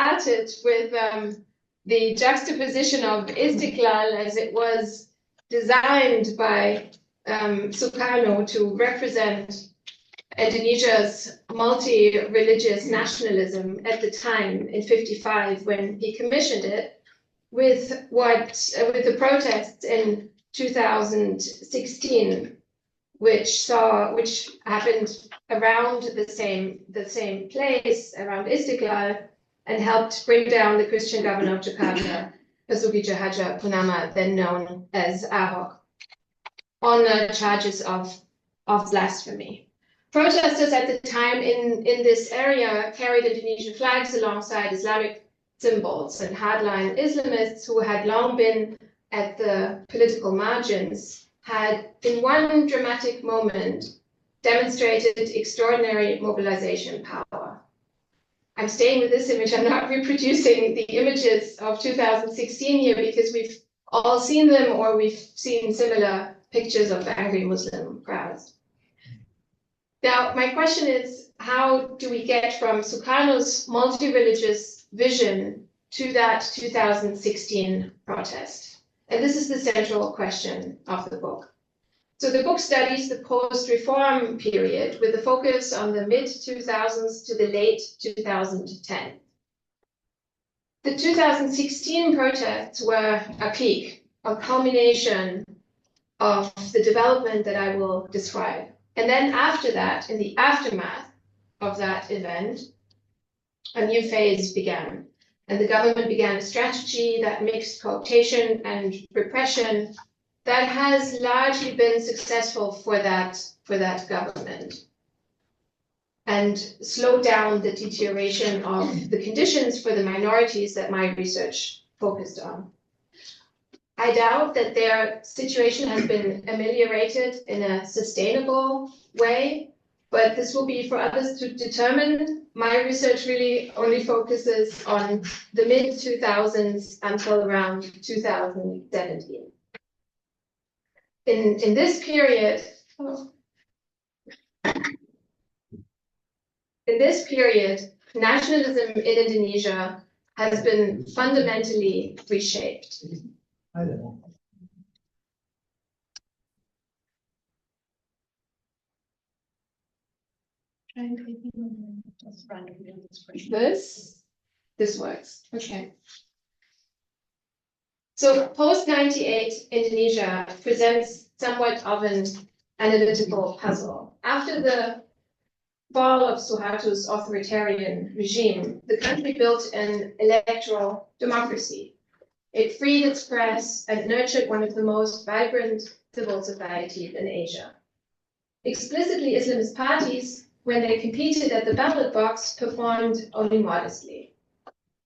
started with the juxtaposition of Istiklal as it was designed by Sukarno to represent Indonesia's multi-religious nationalism at the time in ¡55 when he commissioned it, with the protests in 2016, which happened around the same place, around Istiklal, and helped bring down the Christian governor of Jakarta, Basuki Tjahaja Purnama, then known as Ahok, on charges of blasphemy. Protesters at the time in this area carried Indonesian flags alongside Islamic symbols, and hardline Islamists who had long been at the political margins had, in one dramatic moment, demonstrated extraordinary mobilization power. I'm staying with this image. I'm not reproducing the images of 2016 here because we've all seen them, or we've seen similar pictures of angry Muslim crowds. Now, my question is, how do we get from Sukarno's multi-religious vision to that 2016 protest? And this is the central question of the book. So the book studies the post-reform period with a focus on the mid-2000s to the late 2010. The 2016 protests were a peak, a culmination of the development that I will describe. And then after that, in the aftermath of that event, a new phase began. And the government began a strategy that mixed cooptation and repression that has largely been successful for that government, and slowed down the deterioration of the conditions for the minorities that my research focused on. I doubt that their situation has been ameliorated in a sustainable way, but this will be for others to determine. My research really only focuses on the mid-2000s until around 2017. In this period, nationalism in Indonesia has been fundamentally reshaped. I don't know. This works. Okay. So post-98 Indonesia presents somewhat of an analytical puzzle. After the fall of Suharto's authoritarian regime, the country built an electoral democracy. It freed its press and nurtured one of the most vibrant civil societies in Asia. Explicitly Islamist parties, when they competed at the ballot box, performed only modestly.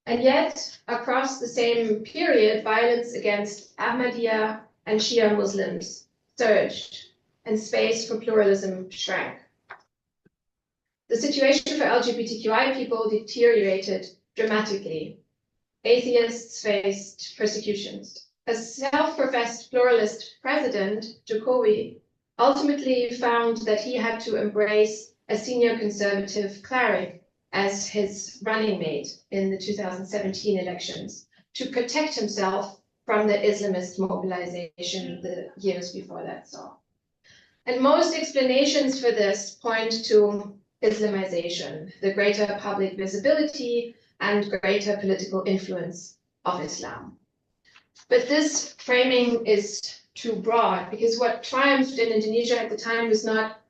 And yet, across the same period, violence against Ahmadiyya and Shia Muslims surged, and space for pluralism shrank. The situation for LGBTQI people deteriorated dramatically. Atheists faced persecutions. A self-professed pluralist president, Jokowi, ultimately found that he had to embrace a senior conservative cleric as his running mate in the 2017 elections to protect himself from the Islamist mobilization the years before that saw. And most explanations for this point to Islamization, the greater public visibility and greater political influence of Islam. But this framing is too broad, because what triumphed in Indonesia at the time was not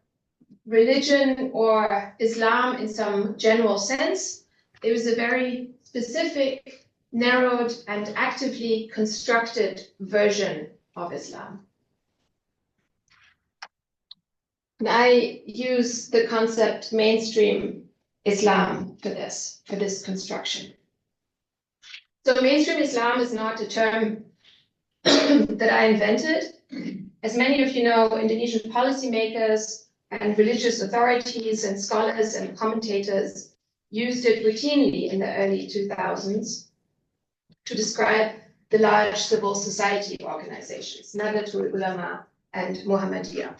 religion or Islam in some general sense. It was a very specific, narrowed, and actively constructed version of Islam. And I use the concept mainstream Islam for this construction. So mainstream Islam is not a term that I invented. As many of you know, Indonesian policymakers and religious authorities and scholars and commentators used it routinely in the early 2000s to describe the large civil society organizations, Nahdlatul Ulama and Muhammadiyah.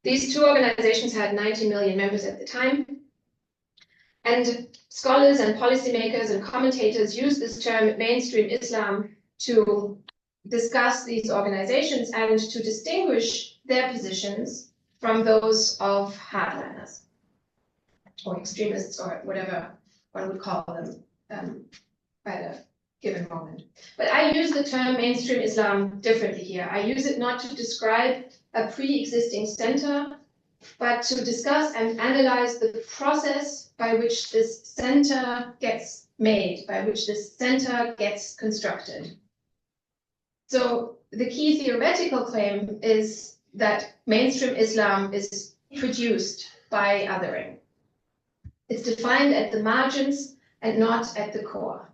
These two organizations had 90 million members at the time. And scholars and policymakers and commentators use this term mainstream Islam to discuss these organizations and to distinguish their positions from those of hardliners or extremists or whatever one would call them at a given moment. But I use the term mainstream Islam differently here. I use it not to describe a pre-existing center, but to discuss and analyze the process by which this center gets made, by which this center gets constructed. So the key theoretical claim is that mainstream Islam is produced by othering. It's defined at the margins and not at the core.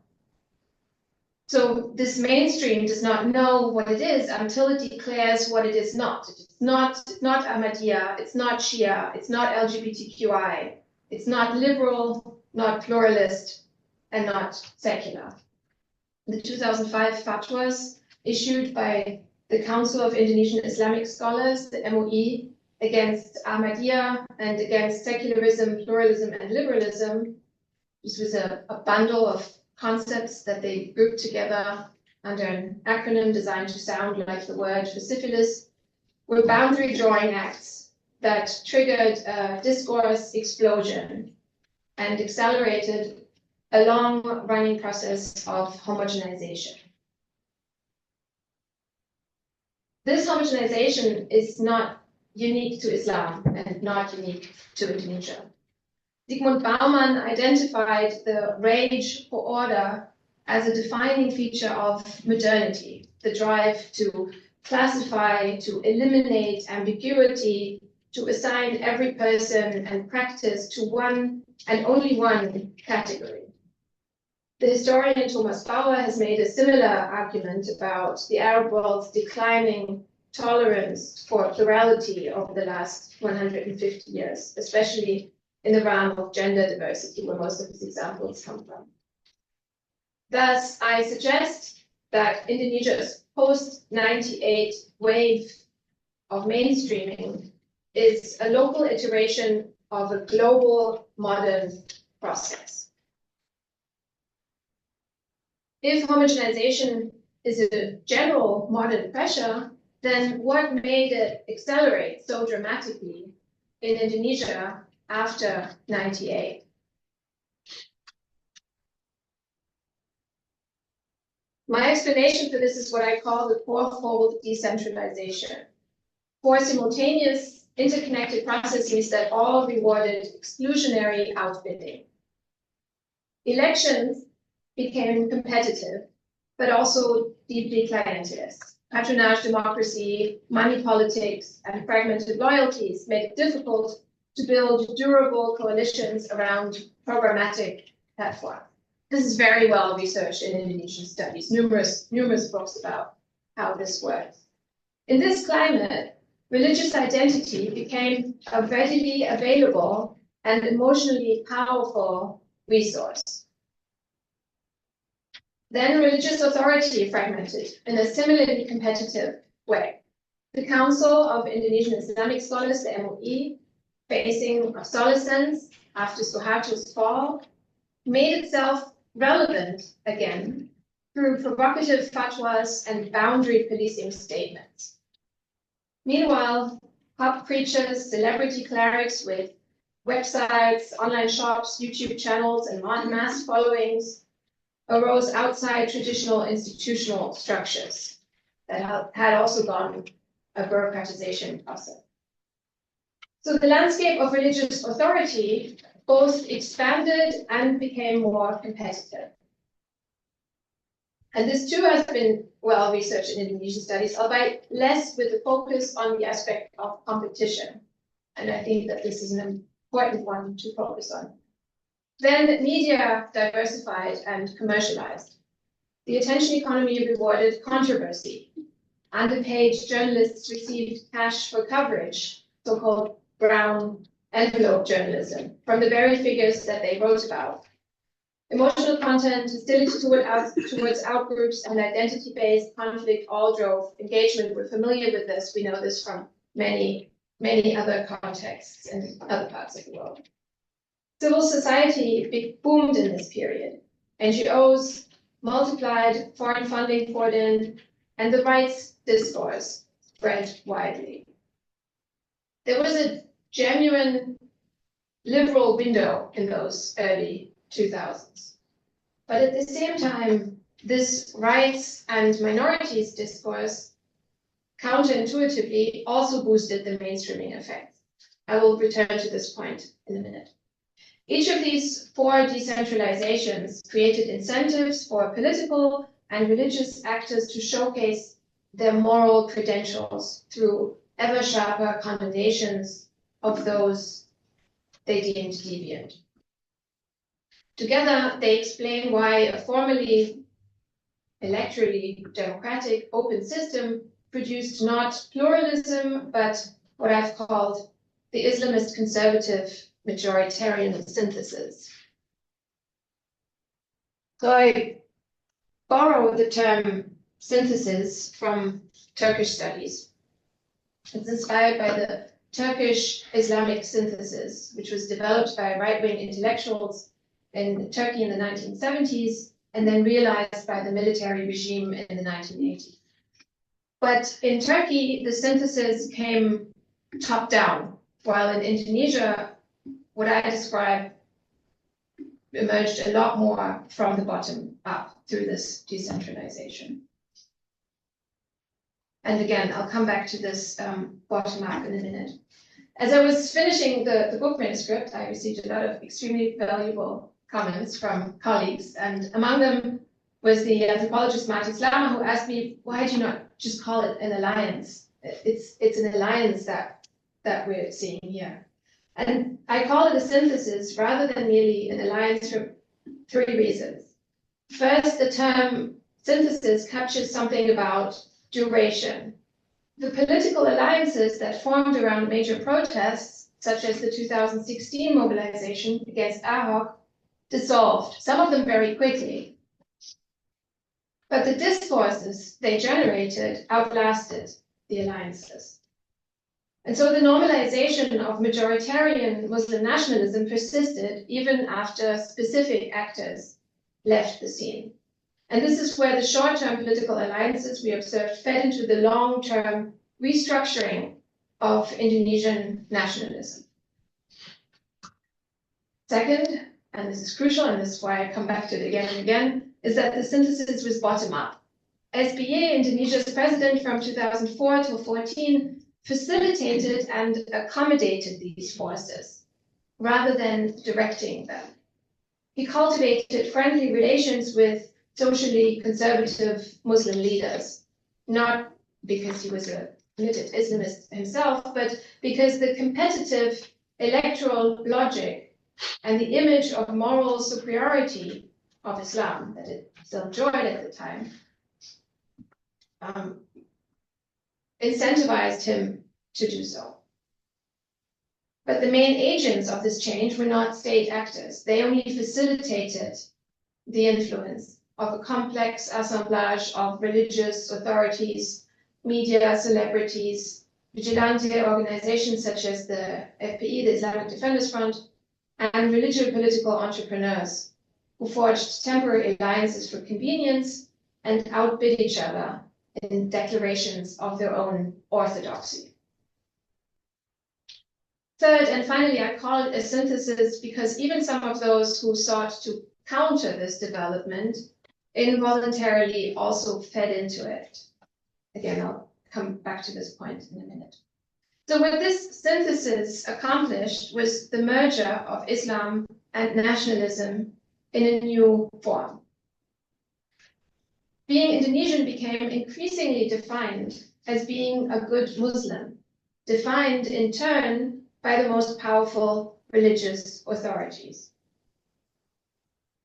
So this mainstream does not know what it is until it declares what it is not. It's not Ahmadiyya, it's not Shia, it's not LGBTQI, it's not liberal, not pluralist, and not secular. The 2005 fatwas issued by the Council of Indonesian Islamic Scholars, the MOE, against Ahmadiyya and against secularism, pluralism, and liberalism. This was a bundle of concepts that they grouped together under an acronym designed to sound like the word for syphilis, were boundary drawing acts that triggered a discourse explosion and accelerated a long-running process of homogenization. This homogenization is not unique to Islam and not unique to Indonesia. Zygmunt Bauman identified the rage for order as a defining feature of modernity, the drive to classify, to eliminate ambiguity, to assign every person and practice to one and only one category. The historian Thomas Bauer has made a similar argument about the Arab world's declining tolerance for plurality over the last 150 years, especially in the realm of gender diversity, where most of his examples come from. Thus, I suggest that Indonesia's post-98 wave of mainstreaming is a local iteration of a global modern process. If homogenization is a general modern pressure, then what made it accelerate so dramatically in Indonesia after 98? My explanation for this is what I call the fourfold decentralization. Four simultaneous interconnected processes that all rewarded exclusionary outbidding. Elections became competitive, but also deeply clientelist. Patronage democracy, money politics, and fragmented loyalties made it difficult to build durable coalitions around programmatic platforms. This is very well researched in Indonesian studies, numerous books about how this works. In this climate, religious identity became a readily available and emotionally powerful resource. Then religious authority fragmented in a similarly competitive way. The Council of Indonesian Islamic Scholars, the MOE, facing obsolescence after Suharto's fall, made itself relevant again through provocative fatwas and boundary policing statements. Meanwhile, pop preachers, celebrity clerics with websites, online shops, YouTube channels, and mass followings arose outside traditional institutional structures that had also gone a bureaucratization process. So the landscape of religious authority both expanded and became more competitive. And this too has been well researched in Indonesian studies, albeit less with the focus on the aspect of competition. And I think that this is an important one to focus on. Then media diversified and commercialized. The attention economy rewarded controversy. Underpaid journalists received cash for coverage, so-called brown envelope journalism, from the very figures that they wrote about. Emotional content, hostility towards outgroups, and identity-based conflict all drove engagement. We're familiar with this. We know this from many many other contexts in other parts of the world. Civil society boomed in this period. NGOs multiplied, foreign funding poured in, and the rights discourse spread widely. There was a genuine liberal window in those early 2000s. But at the same time, this rights and minorities discourse counterintuitively also boosted the mainstreaming effect. I will return to this point in a minute. Each of these four decentralizations created incentives for political and religious actors to showcase their moral credentials through ever sharper condemnations of those they deemed deviant. Together, they explain why a formerly electorally democratic open system produced not pluralism, but what I've called the Islamist conservative majoritarian synthesis. So I borrow the term synthesis from Turkish studies. It's inspired by the Turkish Islamic synthesis, which was developed by right-wing intellectuals in Turkey in the 1970s and then realized by the military regime in the 1980s. But in Turkey, the synthesis came top-down, while in Indonesia, what I describe emerged a lot more from the bottom up through this decentralization. And again, I'll come back to this bottom up in a minute. As I was finishing the book manuscript, I received a lot of extremely valuable comments from colleagues, and among them was the anthropologist Martin Slama, who asked me, why do you not just call it an alliance? It's an alliance that we're seeing here. And I call it a synthesis rather than merely an alliance for three reasons. First, the term synthesis captures something about duration. The political alliances that formed around major protests, such as the 2016 mobilization against Ahok, dissolved, some of them very quickly. But the discourses they generated outlasted the alliances. And so the normalization of majoritarian Muslim nationalism persisted even after specific actors left the scene. And this is where the short-term political alliances we observed fed into the long-term restructuring of Indonesian nationalism. Second, and this is crucial, and this is why I come back to it again and again, is that the synthesis was bottom-up. SBY, Indonesia's president from 2004 to 2014, facilitated and accommodated these forces rather than directing them. He cultivated friendly relations with socially conservative Muslim leaders, not because he was a committed Islamist himself, but because the competitive electoral logic and the image of moral superiority of Islam that it still enjoyed at the time incentivized him to do so. But the main agents of this change were not state actors. They only facilitated the influence of a complex assemblage of religious authorities, media, celebrities, vigilante organizations such as the FPI, the Islamic Defenders Front, and religious political entrepreneurs who forged temporary alliances for convenience and outbid each other in declarations of their own orthodoxy. Third, and finally, I call it a synthesis because even some of those who sought to counter this development involuntarily also fed into it. Again, I'll come back to this point in a minute. So what this synthesis accomplished was the merger of Islam and nationalism in a new form. Being Indonesian became increasingly defined as being a good Muslim, defined in turn by the most powerful religious authorities.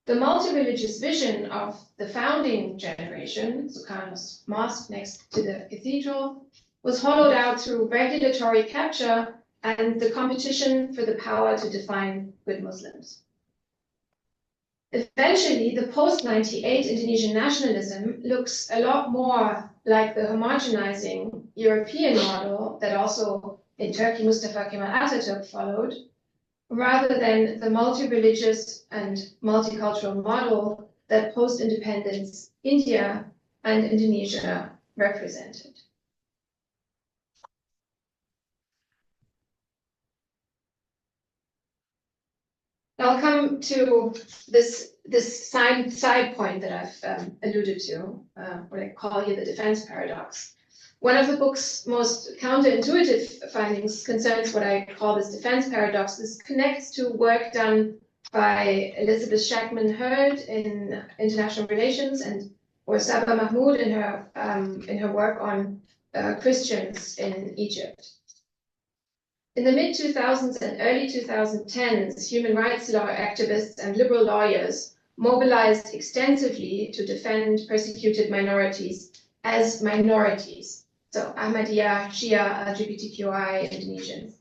The multi-religious vision of the founding generation, Sukarno's mosque next to the cathedral, was hollowed out through regulatory capture and the competition for the power to define good Muslims. Eventually, the post-98 Indonesian nationalism looks a lot more like the homogenizing European model that also in Turkey Mustafa Kemal Atatürk followed, rather than the multi-religious and multicultural model that post-independence India and Indonesia represented. I'll come to this side point that I've alluded to, what I call here the defense paradox. One of the book's most counterintuitive findings concerns what I call this defense paradox. This connects to work done by Elizabeth Shackman Hurd in international relations or Saba Mahmood in her work on Christians in Egypt. In the mid-2000s and early 2010s, human rights law activists and liberal lawyers mobilized extensively to defend persecuted minorities as minorities. So Ahmadiyya, Shia, LGBTQI, Indonesians.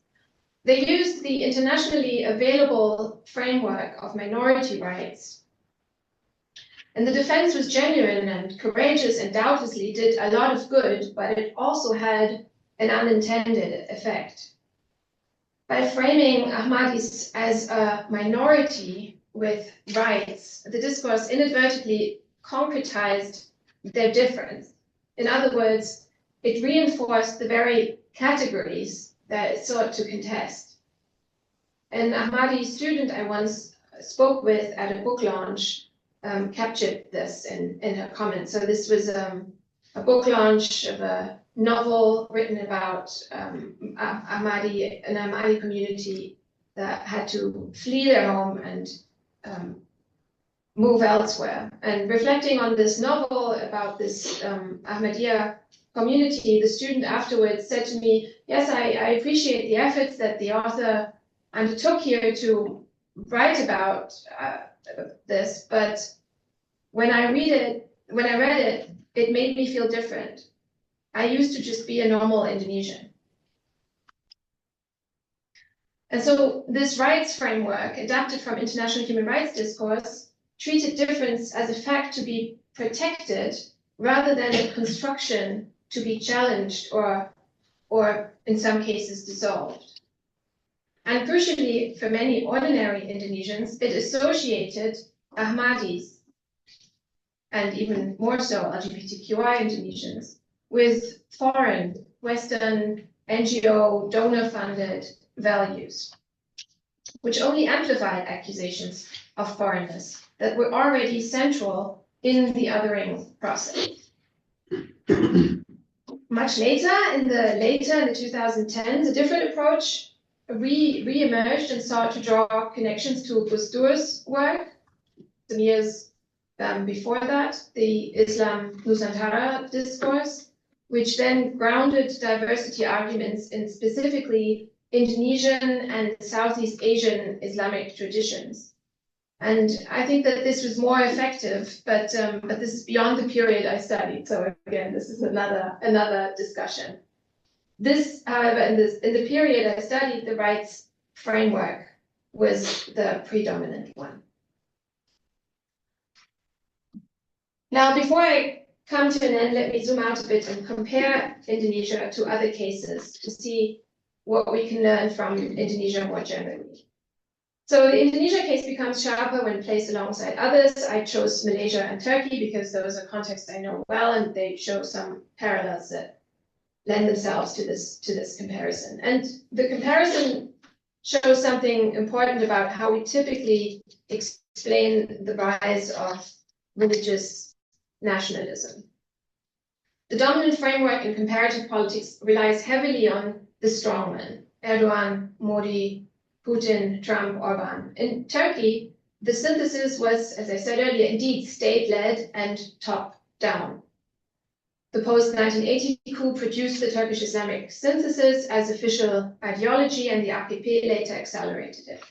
They used the internationally available framework of minority rights. And the defense was genuine and courageous and doubtlessly did a lot of good, but it also had an unintended effect. By framing Ahmadis as a minority with rights, the discourse inadvertently concretized their difference. In other words, it reinforced the very categories that it sought to contest. An Ahmadi student I once spoke with at a book launch captured this in her comments. So this was a book launch of a novel written about an Ahmadi community that had to flee their home and move elsewhere. And reflecting on this novel about this Ahmadiyya community, the student afterwards said to me, yes, I appreciate the efforts that the author undertook here to write about this, but when I read it, it made me feel different. I used to just be a normal Indonesian. And so this rights framework, adapted from international human rights discourse, treated difference as a fact to be protected rather than a construction to be challenged or in some cases dissolved. And crucially, for many ordinary Indonesians, it associated Ahmadis, and even more so LGBTQI Indonesians, with foreign, Western, NGO, donor-funded values, which only amplified accusations of foreignness that were already central in the othering process. Much later, in the 2010s, a different approach re-emerged and sought to draw connections to Gus Dur's work. Some years before that, the Islam Nusantara discourse, which then grounded diversity arguments in specifically Indonesian and Southeast Asian Islamic traditions. And I think that this was more effective, but this is beyond the period I studied. So again, this is another discussion. This, however, in the period I studied, the rights framework was the predominant one. Now, before I come to an end, let me zoom out a bit and compare Indonesia to other cases to see what we can learn from Indonesia more generally. So the Indonesia case becomes sharper when placed alongside others. I chose Malaysia and Turkey because those are contexts I know well, and they show some parallels that lend themselves to this comparison. And the comparison shows something important about how we typically explain the rise of religious nationalism. The dominant framework in comparative politics relies heavily on the strongmen, Erdogan, Modi, Putin, Trump, Orban. In Turkey, the synthesis was, as I said earlier, indeed state-led and top-down. The post-1980 coup produced the Turkish Islamic synthesis as official ideology, and the AKP later accelerated it.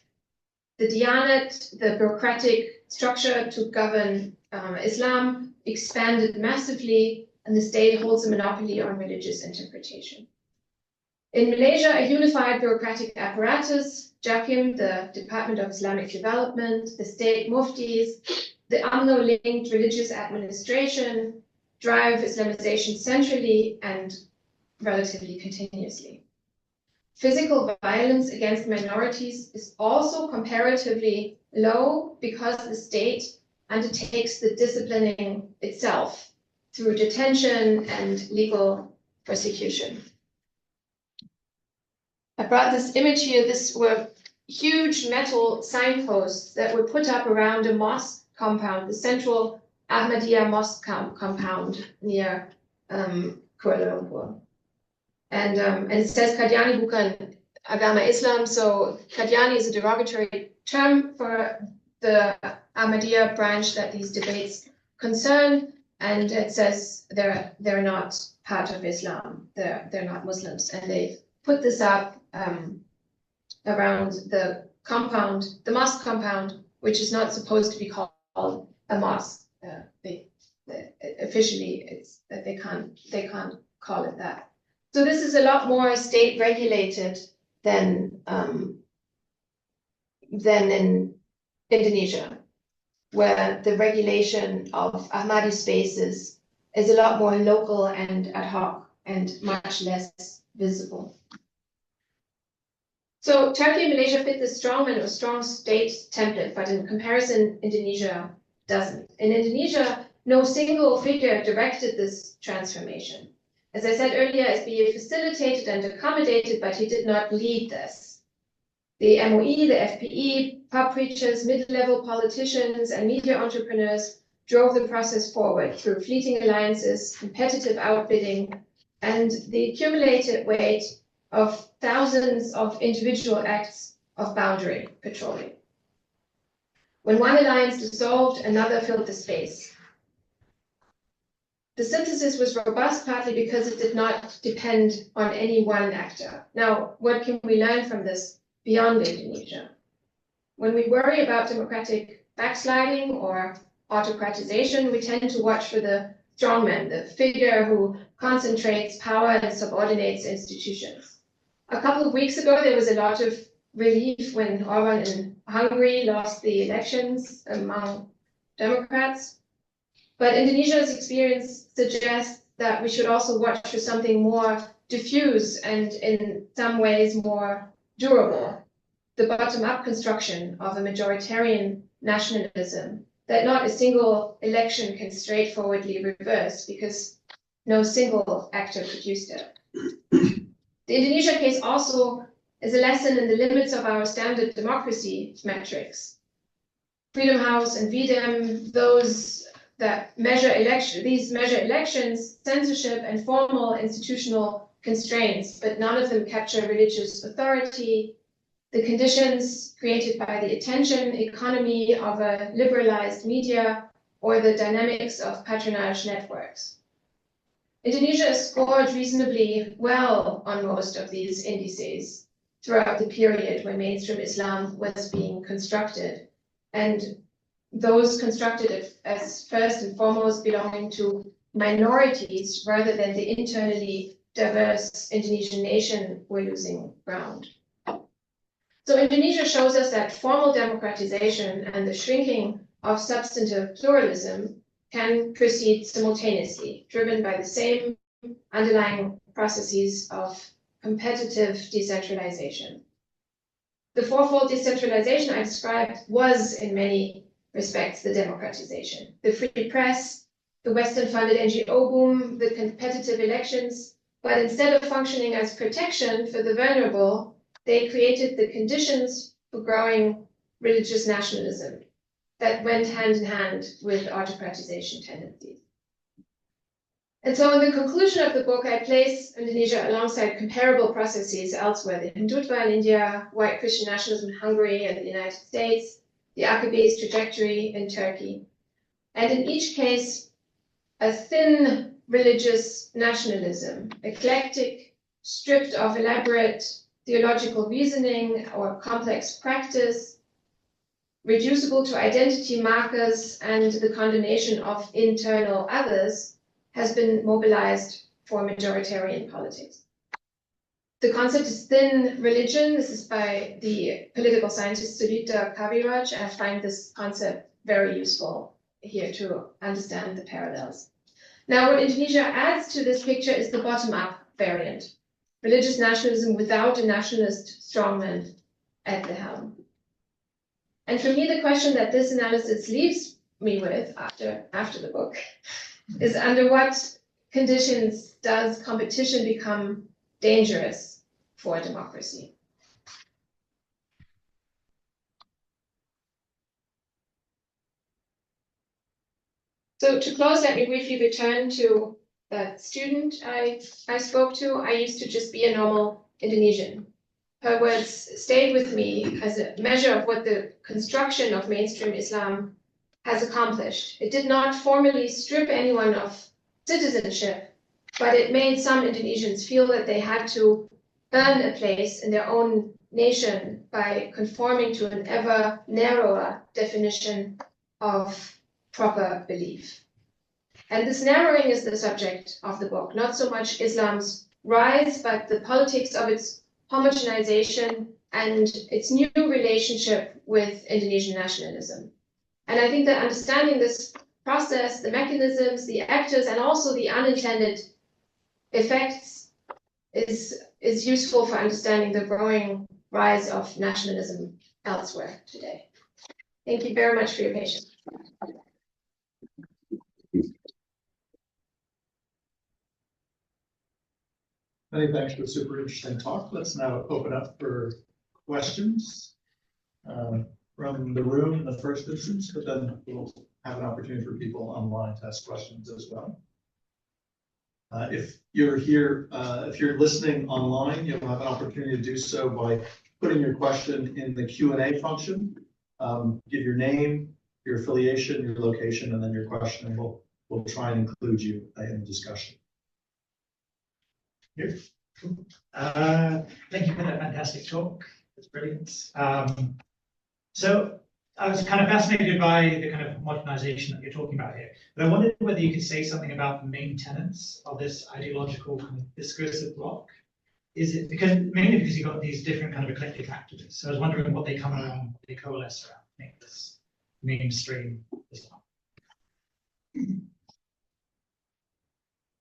The Diyanet, the bureaucratic structure to govern Islam, expanded massively, and the state holds a monopoly on religious interpretation. In Malaysia, a unified bureaucratic apparatus, JAKIM, the Department of Islamic Development, the state muftis, the UMNO-linked religious administration drive Islamization centrally and relatively continuously. physical violence against minorities is also comparatively low because the state undertakes the disciplining itself through detention and legal persecution. I brought this image here. These were huge metal signposts that were put up around a mosque compound, the central Ahmadiyya mosque compound near Kuala Lumpur. And it says Qadiani bukan agama Islam. So Qadiani is a derogatory term for the Ahmadiyya branch that these debates concern. And it says they're not part of Islam. They're not Muslims. And they put this up around the compound, the mosque compound, which is not supposed to be called a mosque. Officially, it's that they can't call it that. So this is a lot more state regulated than in Indonesia, where the regulation of Ahmadi spaces is a lot more local and ad hoc and much less visible. So Turkey and Malaysia fit the strong state template, but in comparison, Indonesia doesn't. In Indonesia, no single figure directed this transformation. As I said earlier, SBA facilitated and accommodated, but he did not lead this. The MOE, the FPE, pub preachers, mid-level politicians, and media entrepreneurs drove the process forward through fleeting alliances, competitive outbidding, and the accumulated weight of thousands of individual acts of boundary patrolling. When one alliance dissolved, another filled the space. The synthesis was robust partly because it did not depend on any one actor. Now, what can we learn from this beyond Indonesia? When we worry about democratic backsliding or autocratization, we tend to watch for the strongman, the figure who concentrates power and subordinates institutions. A couple of weeks ago, there was a lot of relief when Orban in Hungary lost the elections among Democrats. But Indonesia's experience suggests that we should also watch for something more diffuse and in some ways more durable, the bottom-up construction of a majoritarian nationalism that not a single election can straightforwardly reverse because no single actor produced it. The Indonesia case also is a lesson in the limits of our standard democracy metrics. Freedom House and VDEM, those that measure elections, censorship, and formal institutional constraints, but none of them capture religious authority, the conditions created by the attention economy of a liberalized media, or the dynamics of patronage networks. Indonesia scored reasonably well on most of these indices throughout the period when mainstream Islam was being constructed, and those constructed as first and foremost belonging to minorities rather than the internally diverse Indonesian nation were losing ground. So Indonesia shows us that formal democratization and the shrinking of substantive pluralism can proceed simultaneously, driven by the same underlying processes of competitive decentralization. The fourfold decentralization I described was, in many respects, the democratization. The free press, the Western-funded NGO boom, the competitive elections, but instead of functioning as protection for the vulnerable, they created the conditions for growing religious nationalism that went hand in hand with autocratization tendencies. And so in the conclusion of the book, I place Indonesia alongside comparable processes elsewhere, the Hindutva in India, white Christian nationalism in Hungary and the United States, the AKP's trajectory in Turkey. And in each case, a thin religious nationalism, eclectic, stripped of elaborate theological reasoning or complex practice, reducible to identity markers and the condemnation of internal others, has been mobilized for majoritarian politics. The concept is thin religion. This is by the political scientist Sudhita Kaviraj. I find this concept very useful here to understand the parallels. Now, what Indonesia adds to this picture is the bottom-up variant. religious nationalism without a nationalist strongman at the helm. And for me, the question that this analysis leaves me with after the book is, under what conditions does competition become dangerous for democracy? So to close, let me briefly return to that student I spoke to. I used to just be a normal Indonesian. Her words stayed with me as a measure of what the construction of mainstream Islam has accomplished. It did not formally strip anyone of citizenship, but it made some Indonesians feel that they had to earn a place in their own nation by conforming to an ever narrower definition of proper belief. And this narrowing is the subject of the book, not so much Islam's rise, but the politics of its homogenization and its new relationship with Indonesian nationalism. And I think that understanding this process, the mechanisms, the actors, and also the unintended effects is useful for understanding the growing rise of nationalism elsewhere today. Thank you very much for your patience. Many thanks for a super interesting talk. Let's now open up for questions from the room in the first instance, but then we'll have an opportunity for people online to ask questions as well. If you're here, if you're listening online, you'll have an opportunity to do so by putting your question in the Q&A function. Give your name, your affiliation, your location, and then your question, and we'll try and include you in the discussion. Here. Thank you for that fantastic talk. It's brilliant. So I was kind of fascinated by the kind of modernization that you're talking about here, but I wondered whether you could say something about the main tenets of this ideological kind of discursive block. Is it mainly because you've got these different kind of eclectic activists? So I was wondering what they come around, what they coalesce around, make this mainstream Islam.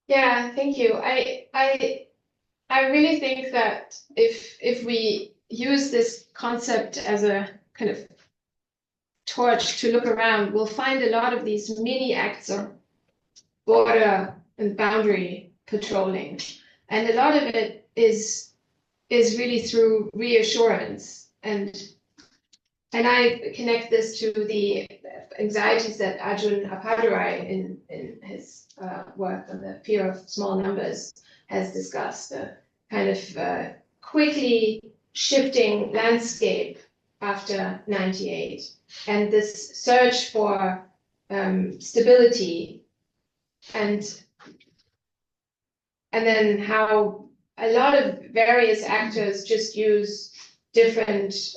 Yeah, thank you. I really think that if we use this concept as a kind of torch to look around, we'll find a lot of these mini acts of border and boundary patrolling, and a lot of it is really through reassurance, and I connect this to the anxieties that Arjun Appadurai in his work on the fear of small numbers has discussed, the kind of quickly shifting landscape after 98, and this search for stability, and then how a lot of various actors just use different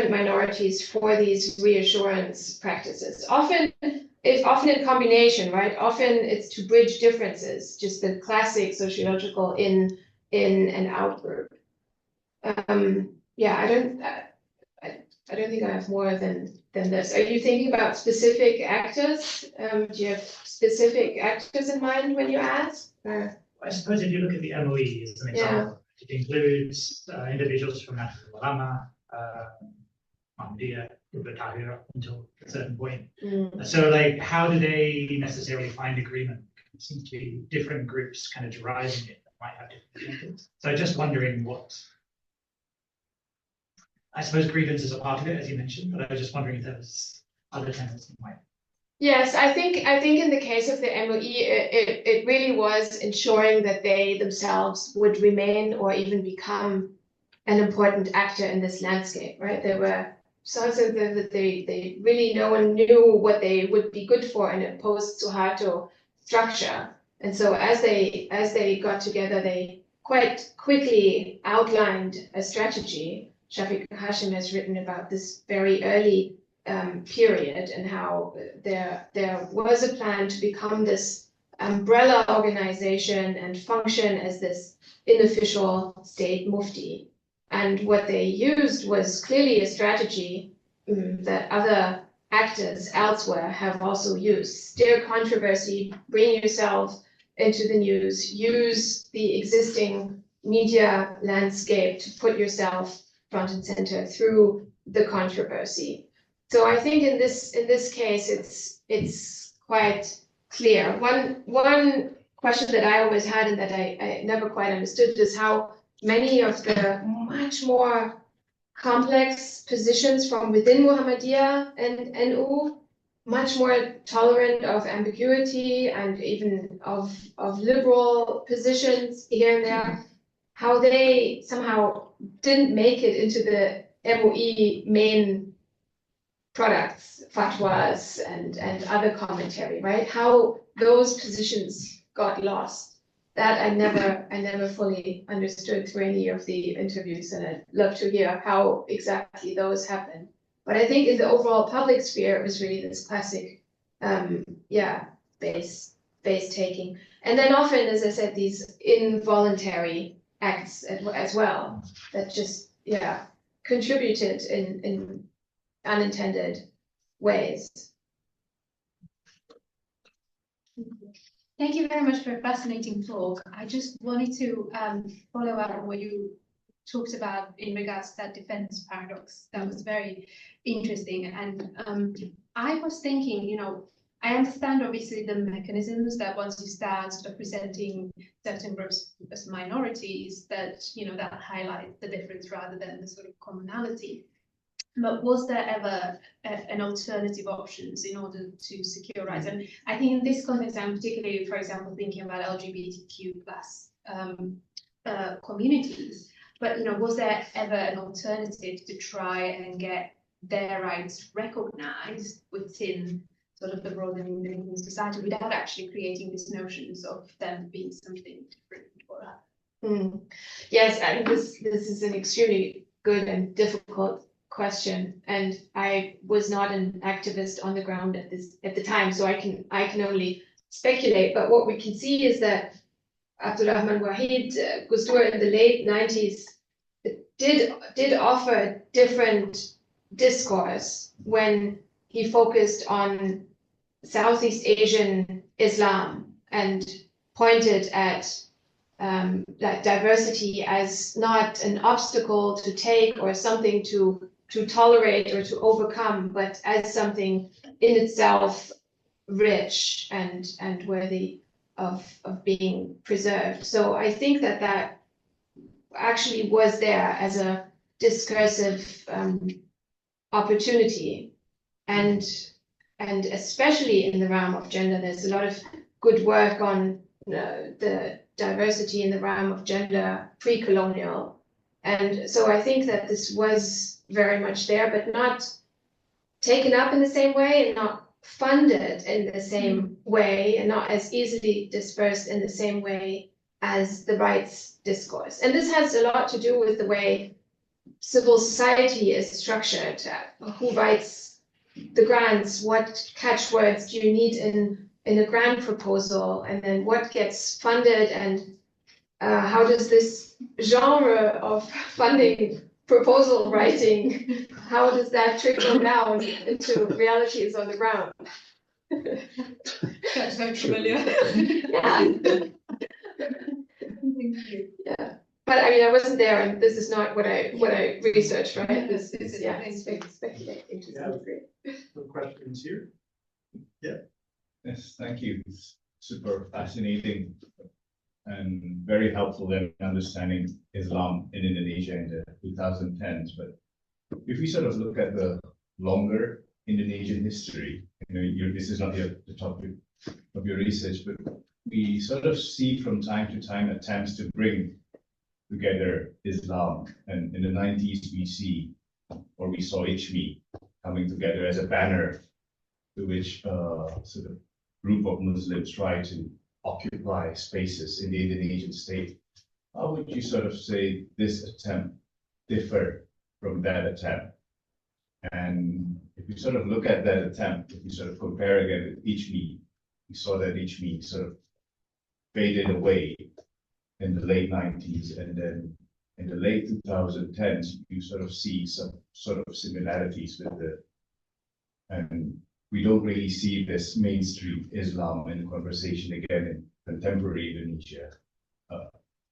minorities for these reassurance practices. Often in combination, right? Often it's to bridge differences, just the classic sociological in and out group. Yeah, I don't think I have more than this. Are you thinking about specific actors? Do you have specific actors in mind when you ask? Or? I suppose if you look at the MOE as an example, it includes individuals from National Ulama, Ahmadiyya, until a certain point. So, like, how do they necessarily find agreement? It seems to be different groups kind of driving it that might have different things. So, just wondering what. I suppose grievance is a part of it, as you mentioned, but I was just wondering if there was other tenets in mind. Yes, I think in the case of the MOE, it really was ensuring that they themselves would remain or even become an important actor in this landscape, right? There were sorts of that they really, no one knew what they would be good for in a post-Suharto structure. And so as they got together, they quite quickly outlined a strategy. Shafiq Hashim has written about this very early period and how there was a plan to become this umbrella organization and function as this unofficial state mufti. And what they used was clearly a strategy that other actors elsewhere have also used. Stir controversy, bring yourself into the news, use the existing media landscape to put yourself front and center through the controversy. So I think in this case, it's quite clear. One question that I always had and that I never quite understood is how many of the much more complex positions from within Muhammadiyya and NU, much more tolerant of ambiguity and even of liberal positions here and there, how they somehow didn't make it into the MOE main products, fatwas and other commentary, right? How those positions got lost. That I never fully understood through any of the interviews, and I'd love to hear how exactly those happened. But I think in the overall public sphere, it was really this classic, base taking. And then often, as I said, these involuntary acts as well that just, contributed in unintended ways. Thank you very much for a fascinating talk. I just wanted to follow up on what you talked about in regards to that defense paradox. That was very interesting. And I was thinking, I understand obviously the mechanisms that once you start sort of presenting certain groups as minorities, that, that highlights the difference rather than the sort of commonality. But was there ever an alternative options in order to secure rights? And I think in this context, I'm particularly, for example, thinking about LGBTQ plus communities. But was there ever an alternative to try and get their rights recognized within sort of the broader Indonesian society without actually creating these notions of them being something different or other? Yes, I mean, this is an extremely good and difficult question, and I was not an activist on the ground at the time, so I can only speculate. But what we can see is that Abdurrahman Wahid Gus Dur in the late 90s did offer a different discourse when he focused on Southeast Asian Islam and pointed at that diversity as not an obstacle to take or something to tolerate or to overcome, but as something in itself rich and worthy of being preserved. So I think that actually was there as a discursive opportunity, and especially in the realm of gender, there's a lot of good work on the diversity in the realm of gender pre-colonial. And so I think that this was very much there, but not taken up in the same way and not funded in the same way and not as easily dispersed in the same way as the rights discourse. And this has a lot to do with the way civil society is structured. Who writes the grants? What catchwords do you need in a grant proposal? And then what gets funded, and how does this genre of funding proposal writing, how does that trickle down into realities on the ground? That's very familiar. Yeah. Yeah. But I mean, I wasn't there, and this is not what I researched, right? This is speculating to some degree. Some questions here? Yeah. Yes, thank you. It's super fascinating and very helpful in understanding Islam in Indonesia in the 2010s. But if we sort of look at the longer Indonesian history, this is not the topic of your research, but we sort of see from time to time attempts to bring together Islam. And in the 90s, we saw ICMI coming together as a banner to which sort of group of Muslims try to occupy spaces in the Indonesian state. How would you sort of say this attempt differ from that attempt? And if you sort of look at that attempt, if you sort of compare again with ICMI, we saw that ICMI sort of faded away in the late 90s, and then in the late 2010s, you sort of see some sort of similarities with and we don't really see this mainstream Islam in conversation again in contemporary Indonesia.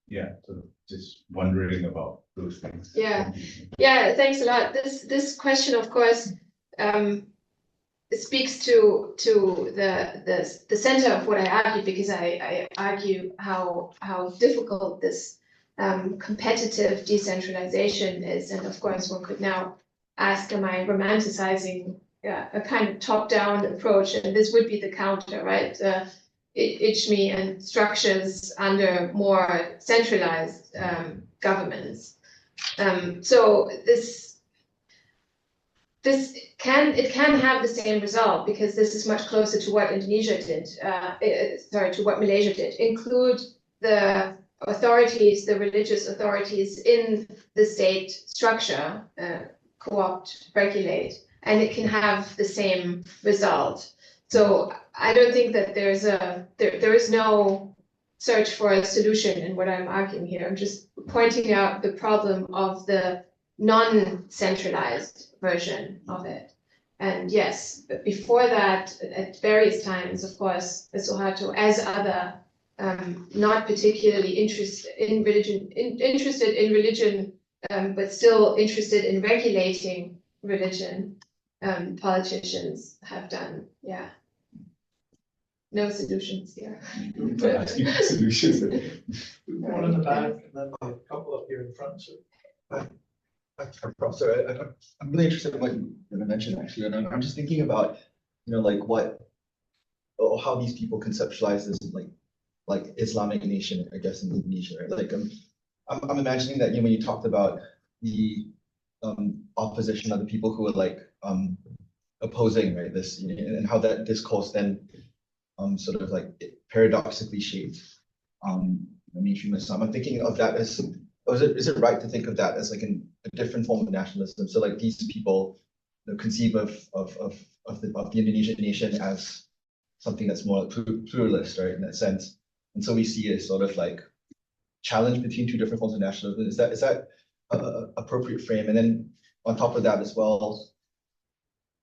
Yeah, so just wondering about those things. Yeah, yeah, thanks a lot. This question, of course, it speaks to the center of what I argue, because I argue how difficult this competitive decentralization is. And of course, one could now ask, am I romanticizing a kind of top-down approach? And this would be the counter, right? ICHMI and structures under more centralized governments. So it can have the same result, because this is much closer to what Indonesia did, to what Malaysia did. Include the authorities, the religious authorities in the state structure, co-opt, regulate, and it can have the same result. So I don't think that there is no search for a solution in what I'm arguing here. I'm just pointing out the problem of the non-centralized version of it. And yes, but before that, at various times, of course, Suharto, as other not particularly interested in religion, but still interested in regulating religion, politicians have done. Yeah. No solutions here. Solutions. One in the back, and then a couple up here in front. So. Professor, I'm really interested in what you mentioned, actually, and I'm just thinking about, like how these people conceptualize this, like Islamic nation, I guess, in Indonesia, right? Like, I'm imagining that, when you talked about the opposition of the people who are opposing, right, this, and how that discourse then sort of paradoxically shaped mainstream Islam. I'm thinking of that as, is it right to think of that as a different form of nationalism? So these people conceive of the Indonesian nation as something that's more pluralist, right, in that sense. And so we see a sort of challenge between two different forms of nationalism. Is that a appropriate frame? And then on top of that as well,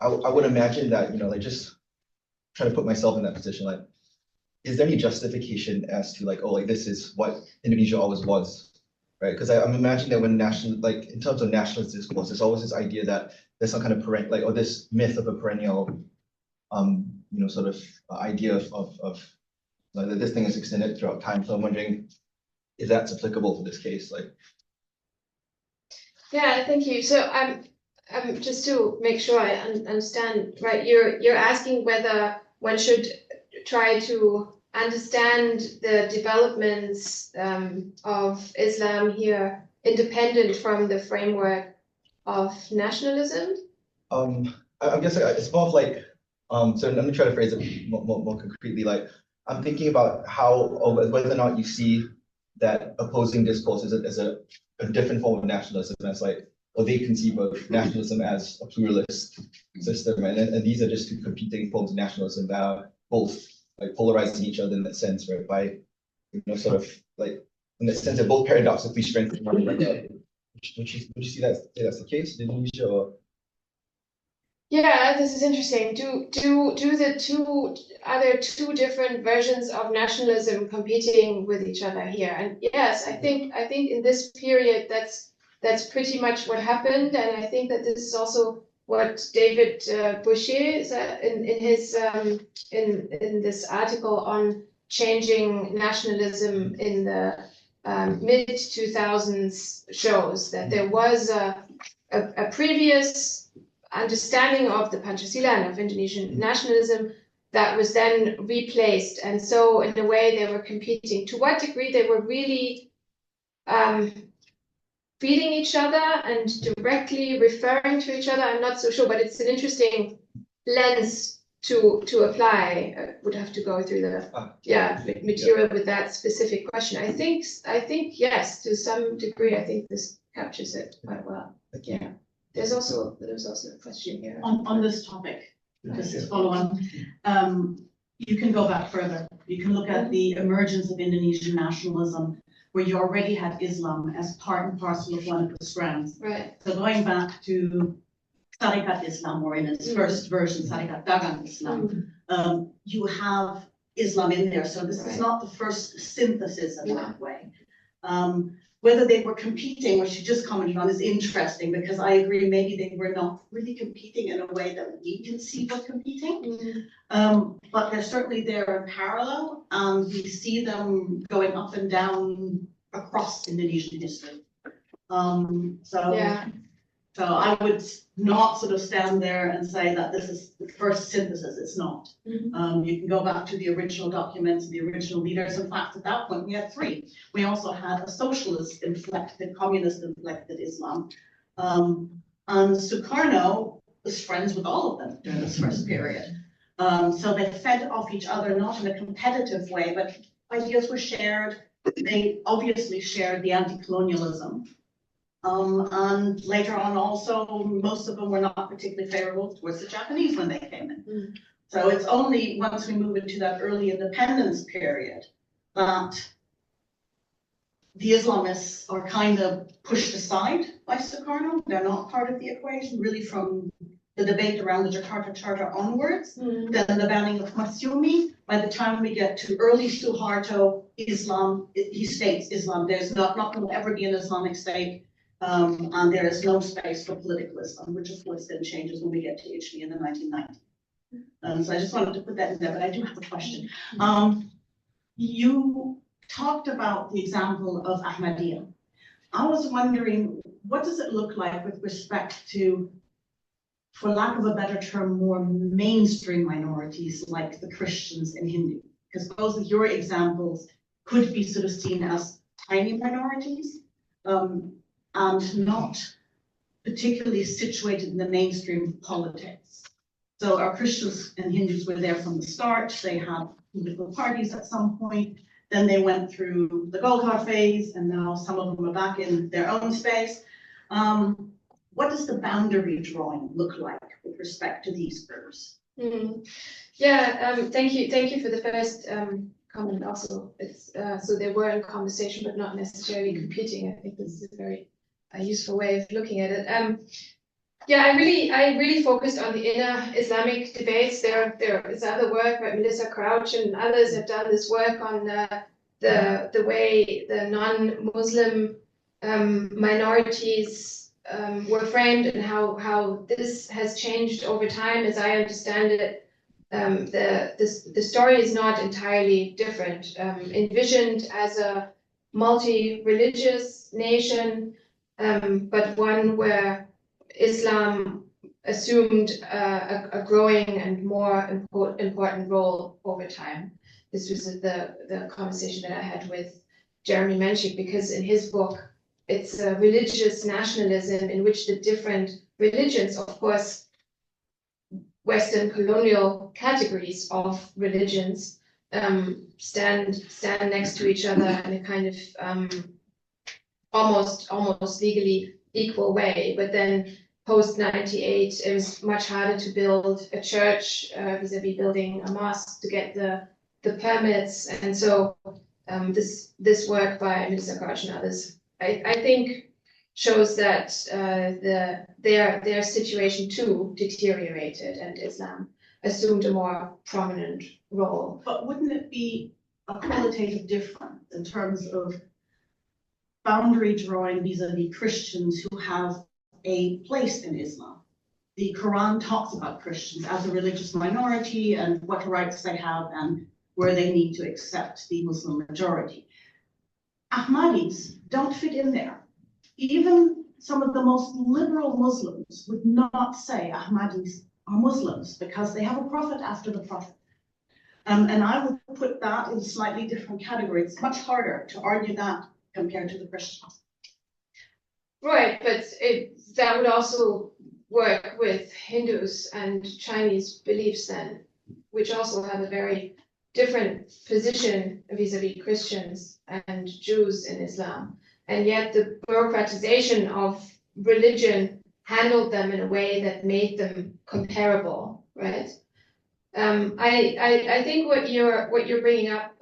I would imagine that, just trying to put myself in that position, is there any justification as to this is what Indonesia always was, right? Because I'm imagining that when in terms of nationalist discourse, there's always this idea that there's some kind of or this myth of a perennial, sort of idea of that this thing is extended throughout time. So I'm wondering if that's applicable to this case, Yeah, thank you. So just to make sure I understand, right? You're asking whether one should try to understand the developments of Islam here independent from the framework of nationalism? I guess it's more of so let me try to phrase it more concretely. I'm thinking about whether or not you see that opposing discourse as a different form of nationalism, as or they conceive of nationalism as a pluralist system, and these are just two competing forms of nationalism that are both polarizing each other in that sense, right? By sort of in that sense, they're both paradoxically strengthening one another. Would you see that's the case in Indonesia? Or? Yeah, this is interesting. Are there two different versions of nationalism competing with each other here? And yes, I think in this period that's pretty much what happened, and I think that this is also what David Boucher in his in this article on changing nationalism in the mid 2000s shows, that there was a previous understanding of the Pancasila and of Indonesian nationalism that was then replaced, and so in a way they were competing. To what degree they were really feeding each other and directly referring to each other, I'm not so sure, but it's an interesting lens to apply. Would have to go through the material with that specific question. I think yes, to some degree, I think this captures it quite well. Yeah. There's also a question here on this topic. Just to follow on, you can go back further. You can look at the emergence of Indonesian nationalism, where you already had Islam as part and parcel of one of the strands. Right. So going back to Tariqat Islam, or in its first version, Tariqat Dagan Islam, you have Islam in there. So this is not the first synthesis in that way. Whether they were competing, which you just commented on, is interesting, because I agree maybe they were not really competing in a way that we can see them competing. But they're certainly there in parallel, and we see them going up and down across Indonesian history. So I would not sort of stand there and say that this is the first synthesis. It's not. You can go back to the original documents, the original leaders. In fact, at that point, we had three. We also had a socialist inflected, communist inflected Islam. And Sukarno was friends with all of them during this first period. So they fed off each other, not in a competitive way, but ideas were shared. They obviously shared the anti-colonialism. And later on also, most of them were not particularly favorable towards the Japanese when they came in. So it's only once we move into that early independence period that the Islamists are kind of pushed aside by Sukarno. They're not part of the equation, really, from the debate around the Jakarta Charter onwards. Then the banning of Masyumi. By the time we get to early Suharto, Islam, he states Islam, there's not going to ever be an Islamic state. And there is no space for political Islam, which of course then changes when we get to HB in the 1990s. So I just wanted to put that in there, but I do have a question. You talked about the example of Ahmadiyya. I was wondering, what does it look like with respect to, for lack of a better term, more mainstream minorities like the Christians and Hindu? Because both of your examples could be sort of seen as tiny minorities. And not particularly situated in the mainstream politics. So our Christians and Hindus were there from the start. They had political parties at some point. Then they went through the Golkar phase, and now some of them are back in their own space. What does the boundary drawing look like with respect to these groups? Thank you for the first comment also. It's so they were in conversation, but not necessarily competing. I think this is a very useful way of looking at it. I really focused on the inner Islamic debates. There is other work by Melissa Crouch and others have done this work on the way the non-Muslim minorities were framed and how this has changed over time. As I understand it, the story is not entirely different. Envisioned as a multi-religious nation, but one where Islam assumed a growing and more important role over time. This was the conversation that I had with Jeremy Menchik, because in his book, it's a religious nationalism in which the different religions, of course, Western colonial categories of religions, stand next to each other in a kind of almost legally equal way. But then post 98, it was much harder to build a church vis-a-vis building a mosque to get the permits. And so this work by Melissa Crouch and others, I think, shows that their situation too deteriorated and Islam assumed a more prominent role. But wouldn't it be a qualitative difference in terms of boundary drawing vis-a-vis Christians who have a place in Islam? The Quran talks about Christians as a religious minority and what rights they have and where they need to accept the Muslim majority. Ahmadis don't fit in there. Even some of the most liberal Muslims would not say Ahmadis are Muslims because they have a prophet after the prophet. And I would put that in a slightly different category. It's much harder to argue that compared to the Christians. Right, but that would also work with Hindus and Chinese beliefs then, which also have a very different position vis-a-vis Christians and Jews in Islam. And yet the bureaucratization of religion handled them in a way that made them comparable, right? I think what you're bringing up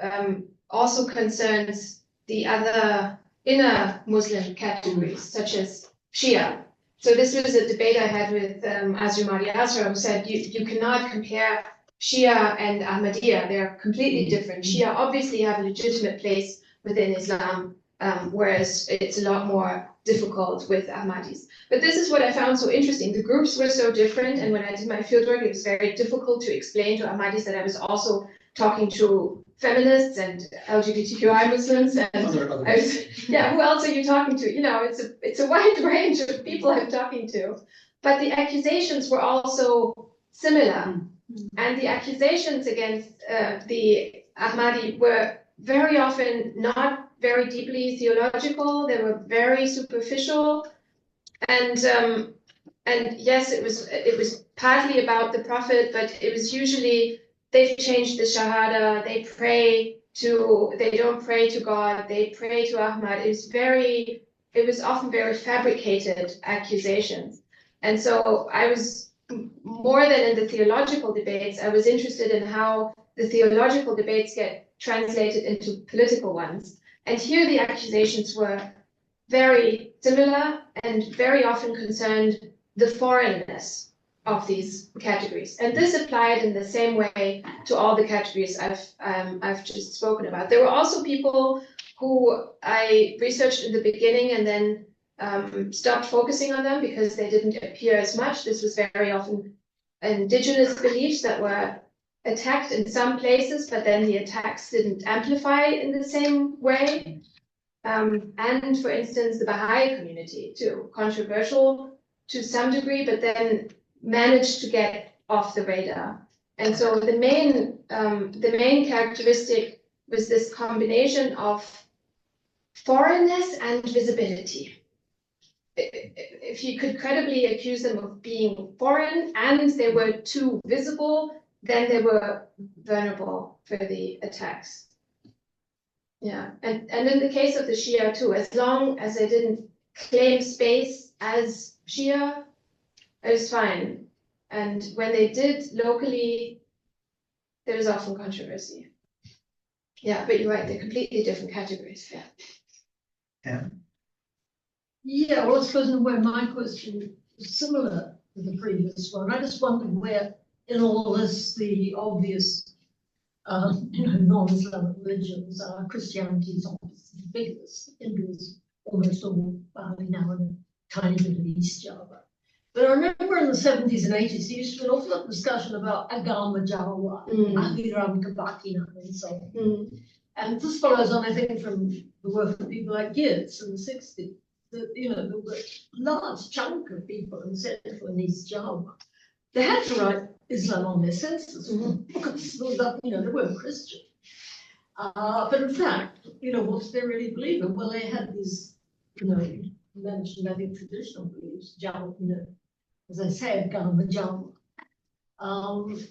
also concerns the other inner Muslim categories, such as Shia so this was a debate I had with Azri Mariasra, who said you cannot compare Shia and Ahmadiyya. They're completely different. Shia obviously have a legitimate place within Islam, whereas it's a lot more difficult with Ahmadis. But this is what I found so interesting. The groups were so different, and when I did my fieldwork, it was very difficult to explain to Ahmadis that I was also talking to feminists and LGBTQI Muslims, and I was, yeah, who else are you talking to? You know, it's a wide range of people I'm talking to, but the accusations were also similar, and the accusations against the Ahmadi were very often not very deeply theological. They were very superficial, and yes, it was partly about the Prophet, but it was usually they've changed the Shahada. They don't pray to God. They pray to Ahmad. It was often very fabricated accusations, and so I was more than in the theological debates. I was interested in how the theological debates get translated into political ones. And here the accusations were very similar and very often concerned the foreignness of these categories. And this applied in the same way to all the categories I've just spoken about. There were also people who I researched in the beginning and then stopped focusing on them because they didn't appear as much. This was very often indigenous beliefs that were attacked in some places, but then the attacks didn't amplify in the same way. And for instance, the Baha'i community too, controversial to some degree, but then managed to get off the radar. And so the main characteristic was this combination of foreignness and visibility. If you could credibly accuse them of being foreign and they were too visible, then they were vulnerable for the attacks. Yeah, and in the case of the Shia too, as long as they didn't claim space as Shia, it was fine. And when they did locally, there was often controversy. Yeah, but you're right, they're completely different categories. Yeah. Yeah. Yeah, well, I suppose in a way my question is similar to the previous one. I just wondered where in all this the obvious non-Islamic religions are. Christianity is obviously the biggest, Hinduism almost all now in a tiny bit of East Java. But I remember in the 70s and 80s, there used to be an awful lot of discussion about Agama Jawa, Ahiram Kabakinan, and so on. And this follows on, I think, from the work of people like Geertz in the 60s. That, there were a large chunk of people in Central and East Java. They had to write Islam on their census because they weren't Christian. But in fact, what did they really believe in? Well, they had these, mentioned, I think, traditional beliefs, Jawa, as I say, Agama Jawa.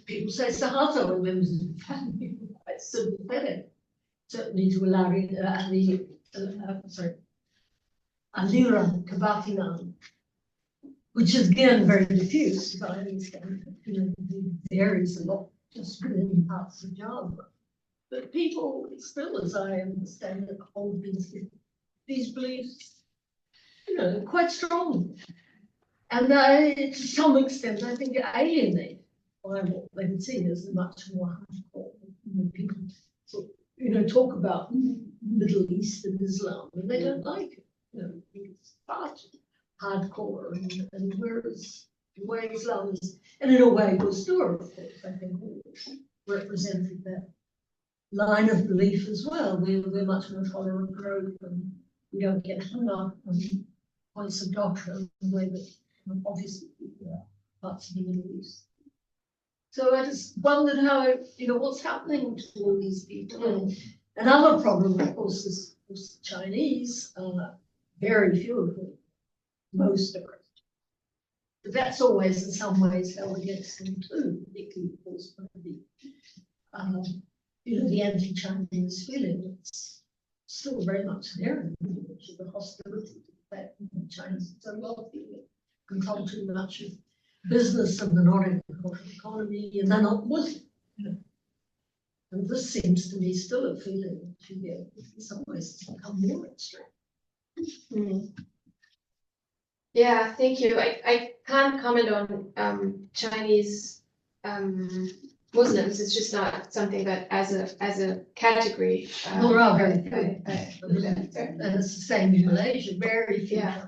People say Suharto and members of the family were quite sympathetic, certainly to Aliran Kabakinan, which is again very diffuse, but I understand, it varies a lot just within parts of Java. But people still, as I understand it, hold these beliefs, quite strong. And to some extent, I think alienate by what they would see as a much more hardcore. People talk about Middle Eastern Islam, and they don't like it. It's far too hardcore, and whereas the way Islam is, and in a way, Gustur, of course, I think, represented that line of belief as well. We're much more tolerant group, and we don't get hung up on points of doctrine the way that obviously parts of the Middle East. So I just wondered how, what's happening to all these people. Another problem, of course, is the Chinese. Very few of them, most of it. But that's always in some ways held against them too, particularly of course by the anti-Chinese feeling. It's still very much there in the hostility to the fact that the Chinese are so wealthy, they control too much of business and the non-agricultural economy, and they're not Muslim. And this seems to me still a feeling to in some ways it's become more extreme. Yeah, thank you. I can't comment on Chinese Muslims. It's just not something that as a category. There are very few. That's It's the same in Malaysia, very few. Yeah.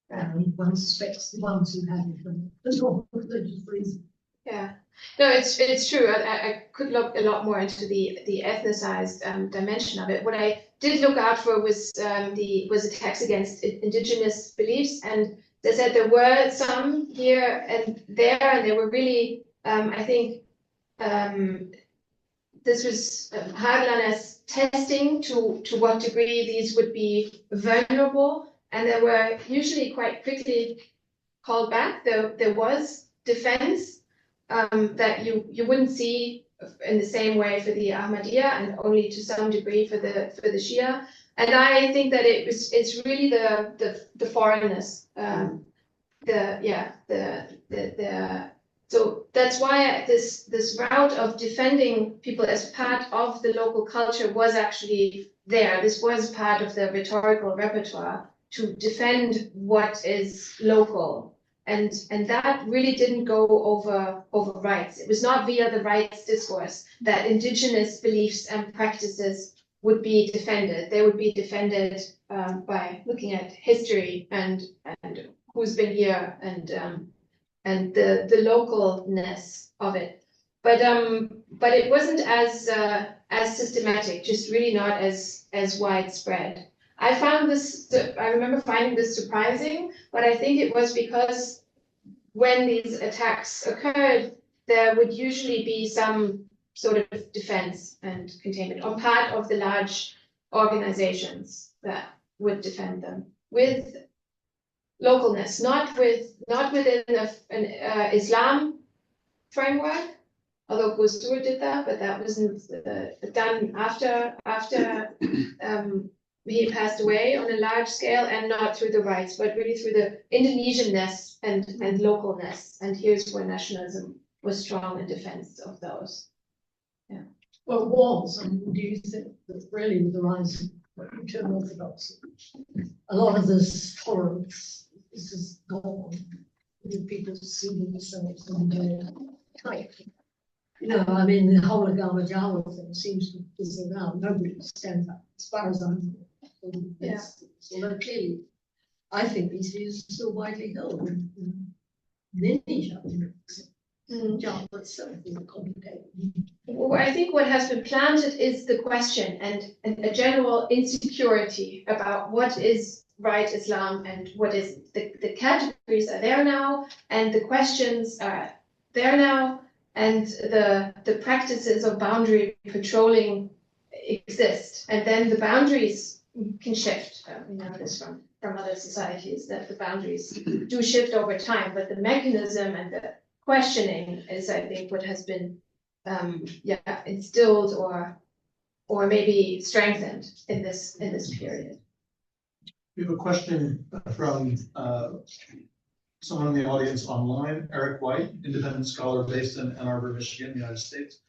And one suspects the ones who have it for no religious reason. Yeah, no, it's true. I could look a lot more into the ethnicized dimension of it. What I did look out for was attacks against indigenous beliefs, and they said there were some here and there, and they were really, I think, this was Haglan as testing to what degree these would be vulnerable, and they were usually quite quickly called back. There was defense that you wouldn't see in the same way for the Ahmadiyya, and only to some degree for the Shia. And I think that it's really the foreignness, so that's why this route of defending people as part of the local culture was actually there. This was part of the rhetorical repertoire to defend what is local. And that really didn't go over rights. It was not via the rights discourse that indigenous beliefs and practices would be defended. They would be defended by looking at history and who's been here and the localness of it. But it wasn't as systematic, just really not as widespread. I remember finding this surprising, but I think it was because when these attacks occurred, there would usually be some sort of defense and containment on part of the large organizations that would defend them with localness, not within an Islam framework, although Gustur did that, but that wasn't done after he passed away on a large scale, and not through the rights, but really through the Indonesianness and localness. And here's where nationalism was strong in defense of those. Yeah. Well, it was, and do you think that really with the rise of internal orthodoxy, a lot of this tolerance is gone? People see themselves in their type. You know, I mean, the whole Agama Jawa thing seems to fizzle out. Nobody stands up, as far as I'm concerned. Yeah. Although clearly, I think these views are still widely held in many Jawas. Java itself is complicated. Well, I think what has been planted is the question and a general insecurity about what is right Islam and what is the categories are there now, and the questions are there now, and the practices of boundary patrolling exist, and then the boundaries can shift. We know this from other societies, that the boundaries do shift over time, but the mechanism and the questioning is, I think, what has been instilled or maybe strengthened in this period. We have a question from someone in the audience online, Eric White, independent scholar based in Ann Arbor, Michigan, United States.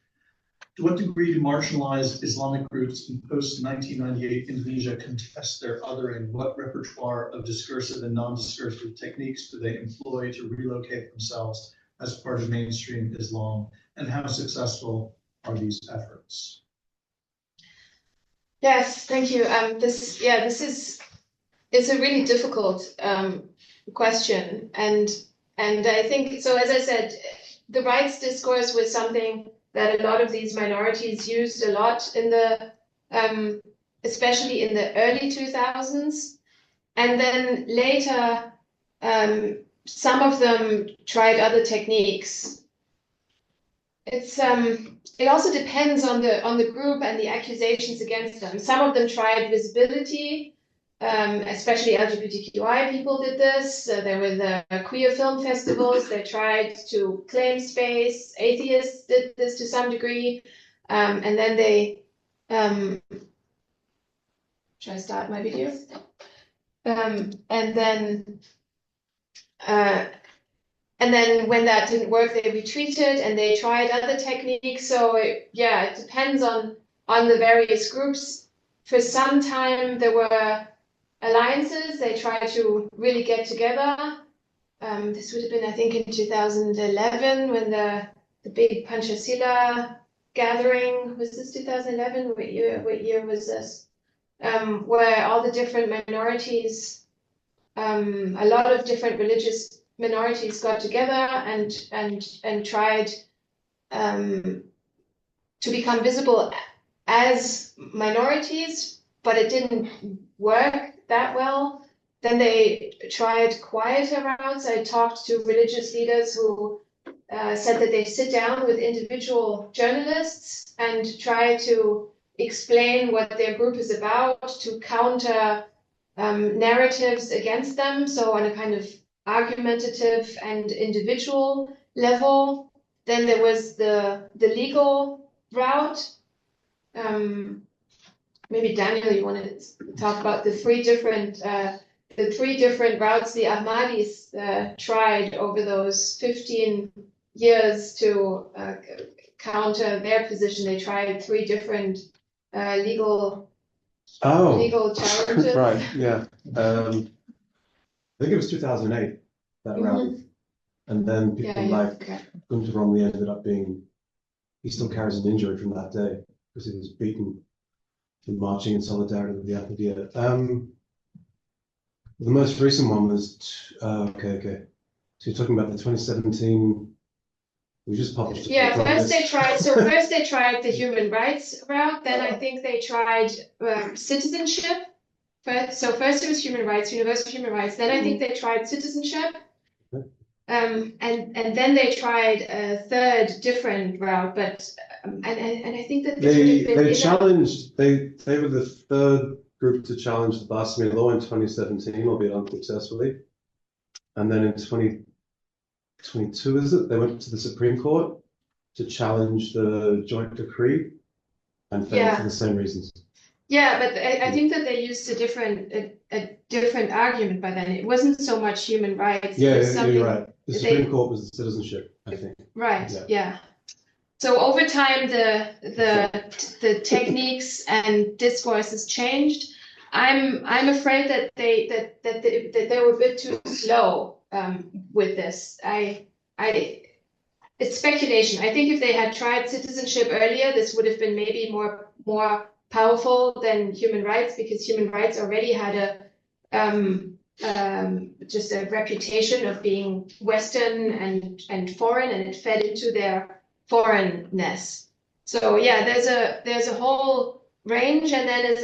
To what degree do marginalized Islamic groups in post-1998 Indonesia contest their othering? What repertoire of discursive and non-discursive techniques do they employ to relocate themselves as part of mainstream Islam? And how successful are these efforts? Yes, thank you. It's a really difficult question, and I think so. As I said, the rights discourse was something that a lot of these minorities used a lot in the, especially in the early 2000s, and then later, some of them tried other techniques. It also depends on the group and the accusations against them. Some of them tried visibility. Especially LGBTQI people did this. There were the queer film festivals. They tried to claim space. Atheists did this to some degree. And then they, should I start my video? And then when that didn't work, they retreated and they tried other techniques. So it depends on the various groups. For some time, there were alliances. They try to really get together. This would have been, I think, in 2011 when the big Panchasila gathering. Was this 2011? What year was this? Where all the different minorities, a lot of different religious minorities got together and tried to become visible as minorities, but it didn't work that well. Then they tried quieter routes. I talked to religious leaders who said that they sit down with individual journalists and try to explain what their group is about, to counter narratives against them. So on a kind of argumentative and individual level. Then there was the legal route. Maybe Daniel, you want to talk about the three different routes the Ahmadis tried over those 15 years to counter their position. They tried three different legal challenges. Right, yeah. I think it was 2008, that round. And then people Gunter Romney ended up he still carries an injury from that day because he was beaten for marching in solidarity with the Ahmadiyya. The most recent one was, okay. So you're talking about the 2017, we just published. Yeah, first they tried the human rights route, then I think they tried citizenship. First it was human rights, universal human rights, then I think they tried citizenship. And then they tried a third different route, but and I think that they challenged, they were the third group to challenge the blasphemy law in 2017, albeit unsuccessfully. And then in 2022, they went to the Supreme Court to challenge the joint decree and failed for the same reasons. Yeah, but I think that they used a different argument by then. It wasn't so much human rights. Yeah, you're right. The Supreme Court was the citizenship, I think. Right. Yeah. So over time, the techniques and discourses changed. I'm afraid that they were a bit too slow with this. It's speculation. I think if they had tried citizenship earlier, this would have been maybe more powerful than human rights, because human rights already had just a reputation of being Western and foreign, and it fed into their foreignness. So yeah, there's a whole range, and then as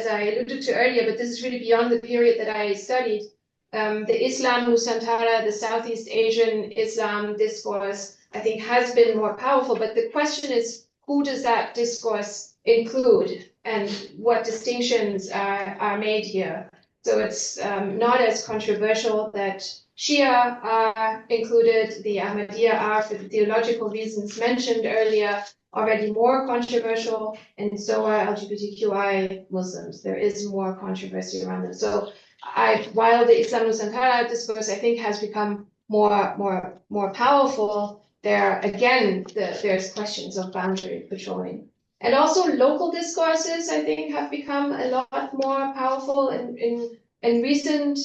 I alluded to earlier, but this is really beyond the period that I studied, the Islam Nusantara, the Southeast Asian Islam discourse, I think has been more powerful. But the question is, who does that discourse include, and what distinctions are made here? So it's not as controversial that Shia are included, the Ahmadiyya are, for the theological reasons mentioned earlier, already more controversial, and so are LGBTQI Muslims. There is more controversy around them. So while the Islam Nusantara discourse, I think, has become more powerful, there's questions of boundary patrolling. And also local discourses, I think, have become a lot more powerful in recent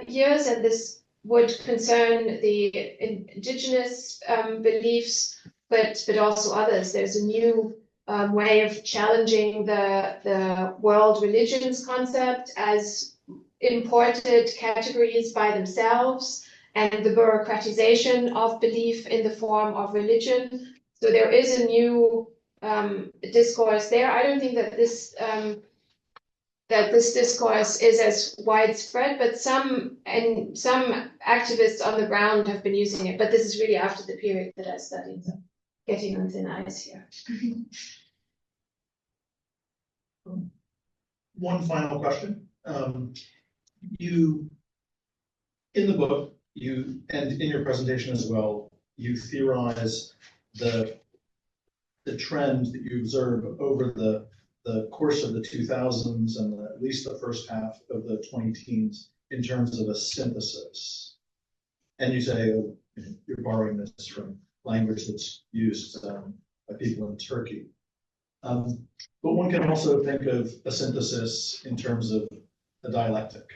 years, and this would concern the indigenous beliefs, but also others. There's a new way of challenging the world religions concept as imported categories by themselves, and the bureaucratization of belief in the form of religion. So there is a new discourse there. I don't think that this discourse is as widespread, but some activists on the ground have been using it. But this is really after the period that I studied, so getting on thin ice here. One final question. You, in the book, and in your presentation as well, you theorize the trend that you observe over the course of the 2000s and at least the first half of the 2010s in terms of a synthesis. And you say, you're borrowing this from language that's used by people in Turkey. But one can also think of a synthesis in terms of a dialectic,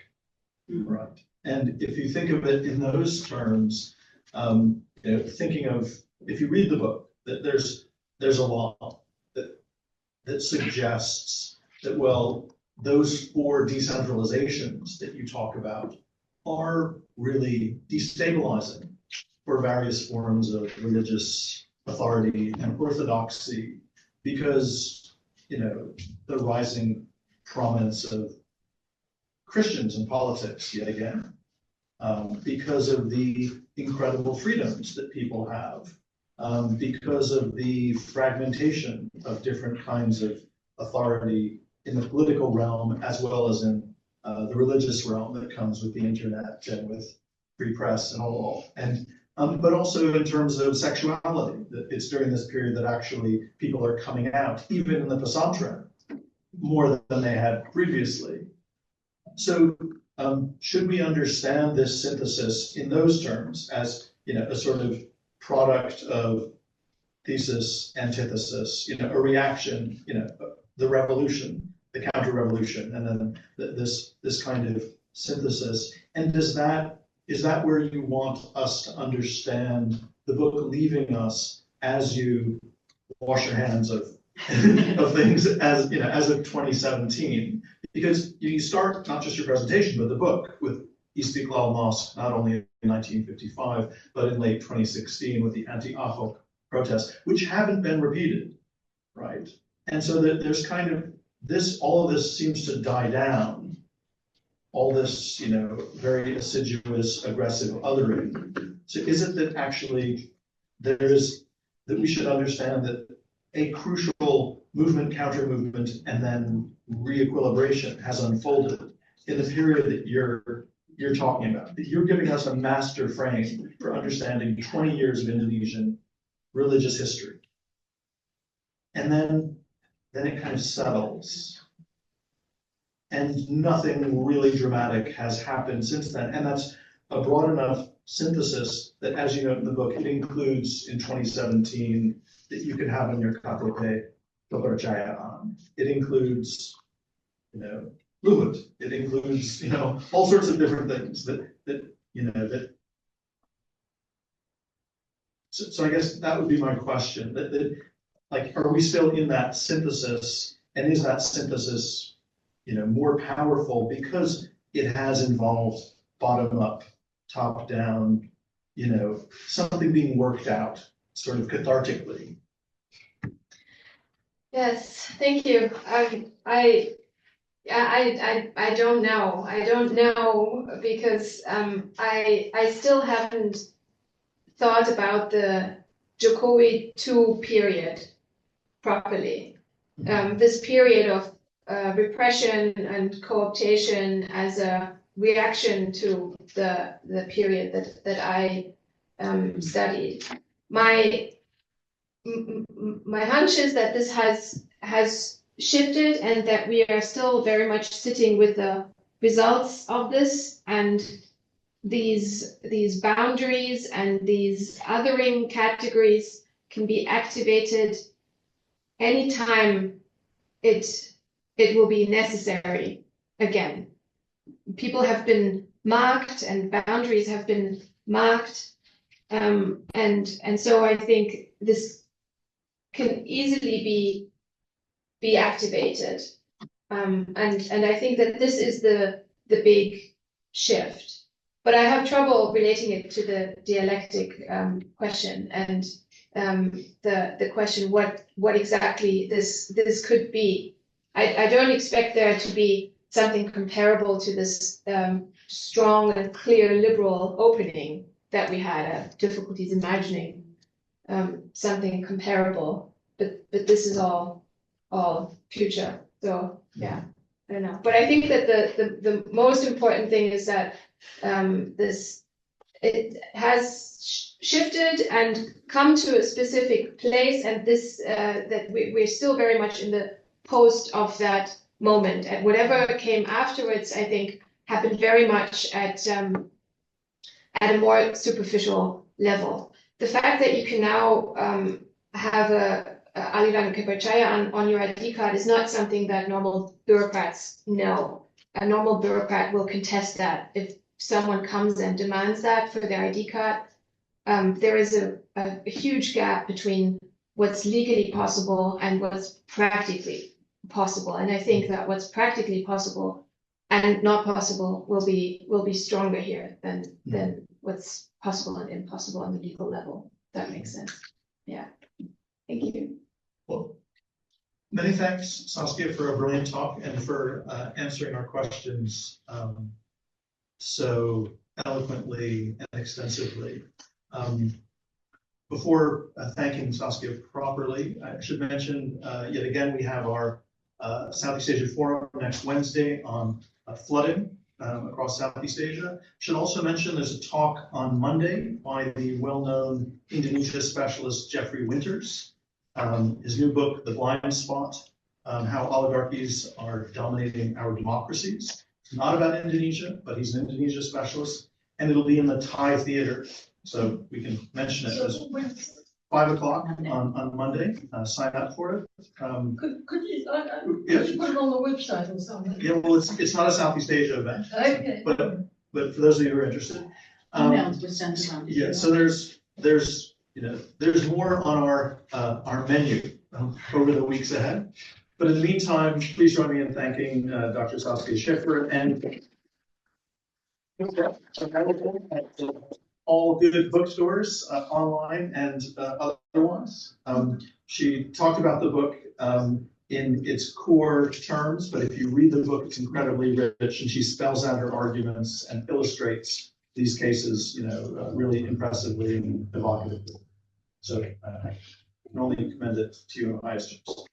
right? And if you think of it in those terms, thinking of, if you read the book, that there's a law that suggests that, well, those 4 decentralizations that you talk about are really destabilizing for various forms of religious authority and orthodoxy, because, the rising prominence of Christians in politics yet again, because of the incredible freedoms that people have, because of the fragmentation of different kinds of authority in the political realm, as well as in the religious realm that comes with the internet and with free press and all. And but also in terms of sexuality, that it's during this period that actually people are coming out, even in the Pesantren, more than they had previously. So should we understand this synthesis in those terms as, a sort of product of thesis, antithesis, a reaction, the revolution, the counter-revolution, and then this kind of synthesis? And is that where you want us to understand the book, leaving us as you wash your hands of things as of 2017? Because you start not just your presentation, but the book with Istiklal Mosque, not only in 1955, but in late 2016 with the anti-Ahok protests, which haven't been repeated, right? And so that there's kind of all of this seems to die down. All this, very assiduous, aggressive othering. So is it that actually that we should understand that a crucial movement, counter-movement, and then re-equilibration has unfolded in the period that you're talking about, that you're giving us a master frame for understanding 20 years of Indonesian religious history. And then it kind of settles. And nothing really dramatic has happened since then. And that's a broad enough synthesis that, as you note in the book, it includes in 2017 that you can have on your KTP kepercayaan. It includes, Luhut. It includes, all sorts of different things So I guess that would be my question. Like, are we still in that synthesis? And is that synthesis more powerful because it has involved bottom up, top down, something being worked out sort of cathartically? Yes, thank you. I don't know. I don't know because I still haven't thought about the Jokowi II period properly. This period of repression and co-optation as a reaction to the period that I studied. My hunch is that this has shifted and that we are still very much sitting with the results of this, and these boundaries and these othering categories can be activated anytime it will be necessary again. People have been marked and boundaries have been marked, and so I think this can easily be activated, and I think that this is the big shift. But I have trouble relating it to the dialectic question and the question what exactly this could be. I don't expect there to be something comparable to this strong and clear liberal opening that we had. I have difficulties imagining something comparable, but this is all future. So yeah, I don't know. But I think that the most important thing is that it has shifted and come to a specific place, and this that we're still very much in the post of that moment, and whatever came afterwards, I think, happened very much at a more superficial level. The fact that you can now have a aliran kepercayaan on your ID card is not something that normal bureaucrats know. a normal bureaucrat will contest that. If someone comes and demands that for their ID card, there is a huge gap between what's legally possible and what's practically possible. And I think that what's practically possible and not possible will be stronger here than what's possible and impossible on the legal level. That makes sense. Yeah. Thank you. Well, many thanks, Saskia, for a brilliant talk and for answering our questions so eloquently and extensively. Before thanking Saskia properly, I should mention yet again, we have our Southeast Asia Forum next Wednesday on flooding across Southeast Asia. Should also mention there's a talk on Monday by the well-known Indonesia specialist Jeffrey Winters. His new book, The Blind Spot, How Oligarchies Are Dominating Our Democracies. It's not about Indonesia, but he's an Indonesia specialist, and it'll be in the Thai Theater. So we can mention it as 5 o'clock on Monday. Sign up for it. Could you Yeah. put it on the website or something? Yeah, well, it's not a Southeast Asia event, Okay. but for those of you who are interested, Emails were sent around. yeah. So there's more on our menu over the weeks ahead. But in the meantime, please join me in thanking Dr. Saskia Schäfer and all good bookstores online and otherwise. She talked about the book in its core terms, but if you read the book, it's incredibly rich, and she spells out her arguments and illustrates these cases, really impressively and evocatively. So I can only commend it to you in highest terms.